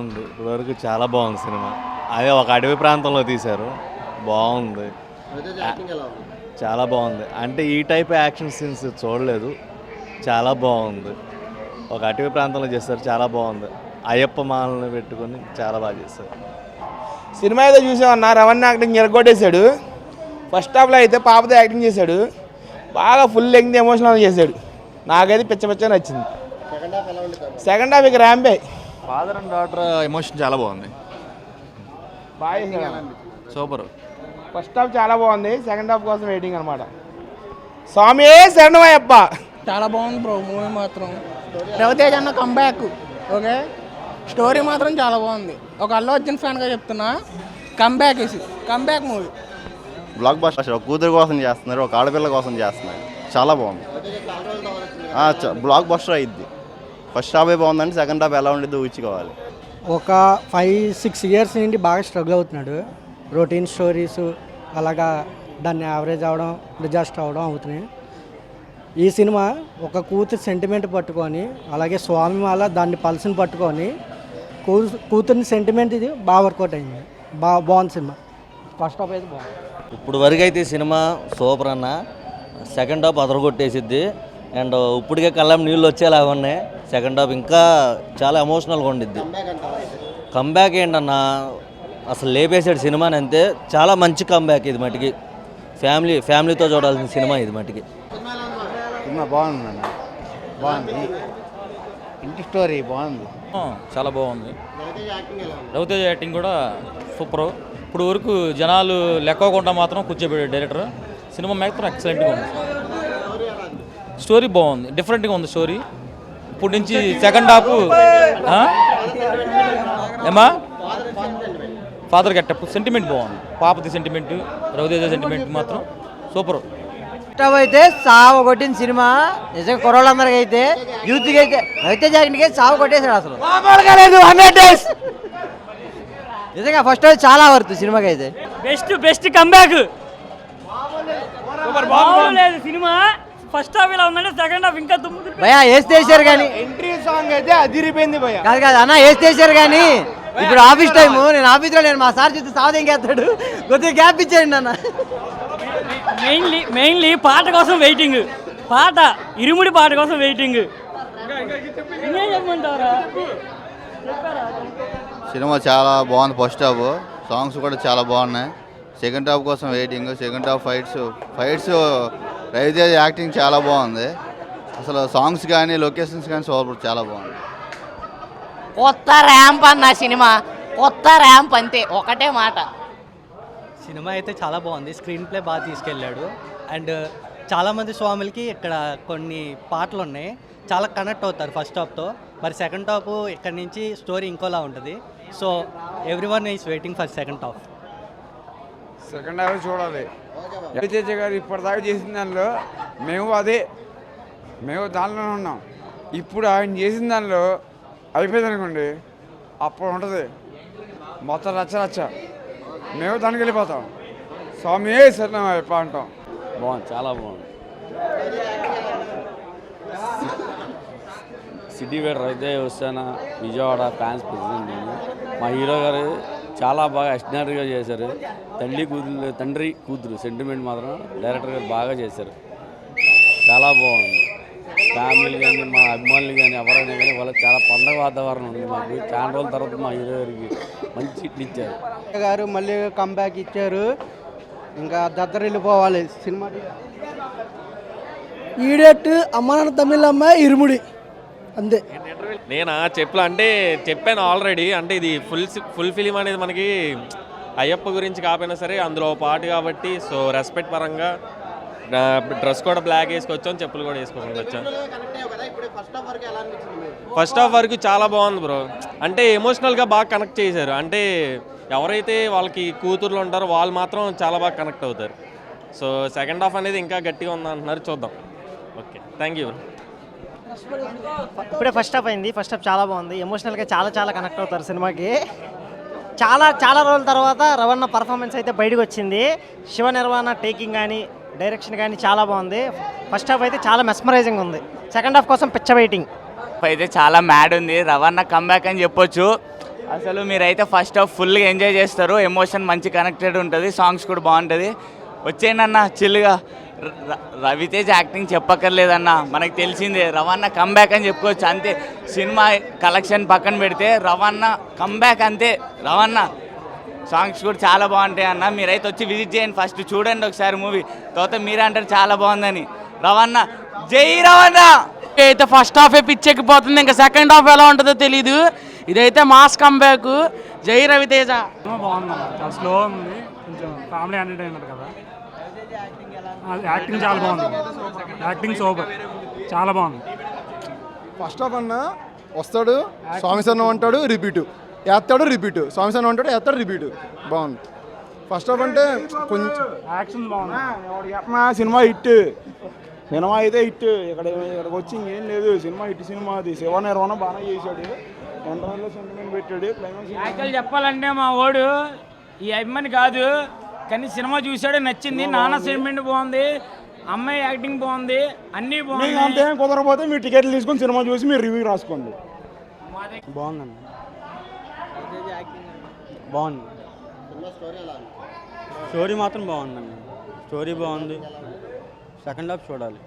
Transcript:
ఉంది. ఇప్పటివరకు చాలా బాగుంది సినిమా. అదే ఒక అడవి ప్రాంతంలో తీశారు. బాగుంది. చాలా బాగుంది. అంటే ఈ టైప్ యాక్షన్ సీన్స్ చూడలేదు. చాలా బాగుంది. ఒక అటవీ ప్రాంతంలో చేస్తారు. చాలా బాగుంది. అయ్యప్ప మాలను పెట్టుకొని చాలా బాగా చేస్తారు. సినిమా ఏదో చూసామన్నా, రవణ యాక్టింగ్ ఎరగొట్టేశాడు. ఫస్ట్ హాఫ్లో అయితే పాపతో యాక్టింగ్ చేశాడు. బాగా ఫుల్ లెంగ్త్ ఎమోషనల్ చేశాడు. నాకైతే పిచ్చ నచ్చింది. సెకండ్ హాఫ్ ఇక ర్యాంపే. ఫాదర్ అండ్ డాటర్ ఎమోషన్ చాలా బాగుంది. బాగా సూపర్. ఫస్ట్ హాఫ్ చాలా బాగుంది. సెకండ్ హాఫ్ కోసం వెయిటింగ్ అనమాట. స్వామి శరణమయ్యప్ప. చాలా బాగుంది బ్రో మూవీ మాత్రం. రవితేజ అన్న కంబ్యాక్. ఓకే, స్టోరీ మాత్రం చాలా బాగుంది. ఒక అల్లు అర్జున్ ఫ్యాన్గా చెప్తున్నా, కంబ్యాక్ మూవీ. Block buster. ఒక కూతురు కోసం చేస్తున్నారు, ఒక ఆడపిల్ల కోసం చేస్తున్నారు. చాలా బాగుంది. బ్లాక్ బస్టర్ అయ్యిద్ది. ఫస్ట్ హాఫే బాగుందండి, సెకండ్ హాఫ్ ఎలా ఉండేది ఊహించుకోవాలి. ఒక 5-6 ఇయర్స్ నుండి బాగా స్ట్రగుల్ అవుతున్నాడు. రొటీన్ స్టోరీస్ అలాగా దాన్ని యావరేజ్ అవ్వడం, డిజాస్టర్ అవ్వడం అవుతున్నాయి. ఈ సినిమా ఒక కూతురు సెంటిమెంట్ పట్టుకొని, అలాగే స్వామి వాళ్ళ దాన్ని పల్స్ని పట్టుకొని కూతుర్ని సెంటిమెంట్ ఇది బాగా వర్కౌట్ అయింది. బాగుంది సినిమా. ఫస్ట్ హాఫ్ అయితే బాగుంది. ఇప్పుడు వరకు అయితే సినిమా సూపర్ అన్న. సెకండ్ హాఫ్ అదరగొట్టేసిద్ది. అండ్ ఇప్పటికే కళ్ళం నీళ్ళు వచ్చేలాగా ఉన్నాయి. సెకండ్ హాఫ్ ఇంకా చాలా ఎమోషనల్గా ఉండిద్ది. కంబ్యాక్ ఏంటన్నా, అసలు లేపేసాడు సినిమాని అంతే. చాలా మంచి కంబ్యాక్ ఇది మటుకి. ఫ్యామిలీతో చూడాల్సిన సినిమా ఇది మటుకి. సినిమా బాగుంది. బాగుంది. ఇంటి స్టోరీ బాగుంది. చాలా బాగుంది. రవితేజ యాక్టింగ్ కూడా సూపర్. ఇప్పుడు వరకు జనాలు లెక్కకుండా మాత్రం కూర్చోబెట్టాడు డైరెక్టర్. సినిమా మాత్రం ఎక్సలెంట్గా ఉంది. స్టోరీ బాగుంది, డిఫరెంట్గా ఉంది స్టోరీ. ఇప్పుడు నుంచి సెకండ్ హాఫ్ ఏమా ఫాదర్ గెటప్ సెంటిమెంట్ బాగుంది. పాపది సెంటిమెంట్, రవితేజ సెంటిమెంట్ మాత్రం సూపర్. అయితే సాగు కొట్టిన సినిమా నిజంగా కుర్రోళ్ళందరికీ అయితే, యూత్కి అయితే రవితేజ జాకెట్కి సాగు కొట్టేశాడు అసలు. నిజంగా ఫస్ట్ రోజు చాలా వర్త్ సినిమాకి అయితే. Best comeback. బాగులేదు సినిమా. ఫస్ట్ హాఫ్ ఇలా ఉందంటే సెకండ్ హాఫ్ ఇంకా భయ వేస్తేసారు కానీ ఎంట్రీ సాంగ్ అయితే అదిరిపోయింది భయ. కాదు అన్న వేస్తేసారు కానీ ఇప్పుడు ఆఫీస్ టైము. నేను ఆఫీస్లో మా సార్ చూస్తే సాగు ఇంకేస్తాడు. కొద్దిగా గ్యాప్ ఇచ్చేయండి అన్న. మెయిన్లీ పాట కోసం వెయిటింగ్. ఇరుముడి పాట కోసం వెయిటింగ్. చెప్పమంటారా? సినిమా చాలా బాగుంది. ఫస్ట్ హాఫ్ సాంగ్స్ కూడా చాలా బాగున్నాయి. సెకండ్ హాఫ్ కోసం waiting. Second half fights Raviteja acting చాలా బాగుంది. అసలు సాంగ్స్ కానీ లొకేషన్స్ కానీ సూపర్, చాలా బాగుంది. కొత్త ర్యాంప్ అన్న సినిమా, కొత్త ర్యాంప్ అంతే, ఒకటే మాట. సినిమా అయితే చాలా బాగుంది. స్క్రీన్ ప్లే బాగా తీసుకెళ్ళాడు. అండ్ చాలామంది స్వాములకి ఇక్కడ కొన్ని పాటలు ఉన్నాయి, చాలా కనెక్ట్ అవుతారు ఫస్ట్ హాఫ్తో. మరి సెకండ్ హాఫ్ ఇక్కడ నుంచి స్టోరీ ఇంకోలా ఉంటుంది. So everyone is waiting for second half. Second half చూడాలి. రవితేజ గారు ఇప్పటిదాకా చేసిన దానిలో మేము దానిలోనే ఉన్నాం. ఇప్పుడు ఆయన చేసిన దానిలో అయిపోయింది అనుకోండి, అప్పుడు ఉంటుంది మొత్తం రచ్చ. మేము దానికి వెళ్ళిపోతాం. స్వామి శరణం అయిపో అంటాం. బాగుంది. చాలా బాగుంది. సిటీ వేర్ రవితేజ వస్తాన విజయవాడ ఫ్యాన్స్ ప్రెసిడెంట్ నేను. మా హీరో గారు చాలా బాగా ఎక్స్ట్రాడినరీగా చేశారు. తండ్రి కూతురు సెంటిమెంట్ మాత్రం డైరెక్టర్ గారు బాగా చేశారు. చాలా బాగుంది. ఫ్యామిలీ కానీ మా అభిమానులు కానీ ఎవరైనా కానీ వాళ్ళకి చాలా పండగ వాతావరణం ఉంది. మాకు చాలా రోజుల తర్వాత మా హీరో గారికి మంచి హిట్లు ఇచ్చారు. గారు మళ్ళీ కంబ్యాక్ ఇచ్చారు. ఇంకా దద్దరిల్లిపోవాలి సినిమా. ఈడెట్ అమ్మానాన్న తమిళమ్మ ఇరుముడి అంతే. నేను చెప్పాను ఆల్రెడీ. అంటే ఇది ఫుల్ ఫిలిం అనేది మనకి అయ్యప్ప గురించి కాకపోయినా సరే అందులో పాట కాబట్టి, సో రెస్పెక్ట్ పరంగా డ్రెస్ కూడా బ్లాక్ వేసుకొచ్చాం, చెప్పులు కూడా వేసుకొని వచ్చాం. ఫస్ట్ హాఫ్ వరకు చాలా బాగుంది బ్రో. అంటే ఎమోషనల్గా బాగా కనెక్ట్ చేశారు. అంటే ఎవరైతే వాళ్ళకి కూతుర్లు ఉంటారో వాళ్ళు మాత్రం చాలా బాగా కనెక్ట్ అవుతారు. సో సెకండ్ హాఫ్ అనేది ఇంకా గట్టిగా ఉందంటున్నారు, చూద్దాం. Okay, thank you. ఇప్పుడే ఫస్ట్ హాఫ్ అయింది. ఫస్ట్ హాఫ్ చాలా బాగుంది. ఎమోషనల్గా చాలా కనెక్ట్ అవుతారు సినిమాకి. చాలా రోజుల తర్వాత రవణ పర్ఫార్మెన్స్ అయితే బయటకు వచ్చింది. శివ నిర్వాణ టేకింగ్ కానీ డైరెక్షన్ కానీ చాలా బాగుంది. ఫస్ట్ హాఫ్ అయితే చాలా మెస్మరైజింగ్ ఉంది. సెకండ్ హాఫ్ కోసం పిచ్చ వెయిటింగ్. అయితే చాలా మ్యాడ్ ఉంది. రవణ కంబ్యాక్ అని చెప్పొచ్చు. అసలు మీరైతే ఫస్ట్ హాఫ్ ఫుల్గా ఎంజాయ్ చేస్తారు, ఎమోషన్ మంచి కనెక్టెడ్ ఉంటుంది, సాంగ్స్ కూడా బాగుంటుంది. వచ్చేయండి చిల్లుగా. రవితేజ్ యాక్టింగ్ చెప్పక్కర్లేదన్న, మనకు తెలిసిందే. రవణ కంబ్యాక్ అని చెప్పుకోవచ్చు అంతే. సినిమా కలెక్షన్ పక్కన పెడితే రవణ కంబ్యాక్ అంతే. రవణ సాంగ్స్ కూడా చాలా బాగుంటాయి అన్న. మీరైతే వచ్చి విజిట్ చేయండి, ఫస్ట్ చూడండి ఒకసారి మూవీ, తర్వాత మీరే అంటారు చాలా బాగుందని. రవణ జై రవణ. అయితే ఫస్ట్ హాఫ్ పిచ్చెక్కిపోతుంది, ఇంకా సెకండ్ హాఫ్ ఎలా ఉంటుందో తెలీదు. ఇదైతే మాస్ కంబ్యాక్. జై రవితేజ. బాగుంది, చాలా స్లో ఉంది, కొంచెం ఫ్యామిలీ ఎంటర్టైనర్ కదా. యాక్టింగ్ చాలా బాగుంది, యాక్టింగ్ సూపర్, చాలా బాగుంది. ఫస్ట్ హాఫ్ అన్న వస్తాడు, స్వామి సన్నం అంటాడు, రిపీటు వేస్తాడు, రిపీటు, స్వామి సన్నం అంటాడు, వేస్తాడు, రిపీటు. బాగుంది. ఫస్ట్ హాఫ్ అంటే కొంచెం యాక్షన్ బాగుంది. Cinema hit. సినిమా అయితే హిట్. ఇక్కడికి వచ్చి ఇంకేం లేదు. Cinema hit. సినిమా అది శివ నిర్వహణ బాగా చేశాడు. ఎంటర్లో సెంటిమెంట్ పెట్టాడు. యాక్చువల్ చెప్పాలంటే మా వాడు ఈ అభిమాని కాదు, కానీ సినిమా చూసాడు, నచ్చింది. నాన్న సెంటిమెంట్ బాగుంది, అమ్మాయి యాక్టింగ్ బాగుంది, అన్నీ బాగుంది. అంతేం కుదరకపోతే మీరు టికెట్లు తీసుకొని సినిమా చూసి మీరు రివ్యూ రాసుకోండి. బాగుందన్న, బాగుంది. స్టోరీ మాత్రం బాగుందన్న, స్టోరీ బాగుంది. సెకండ్ హాఫ్ చూడాలి.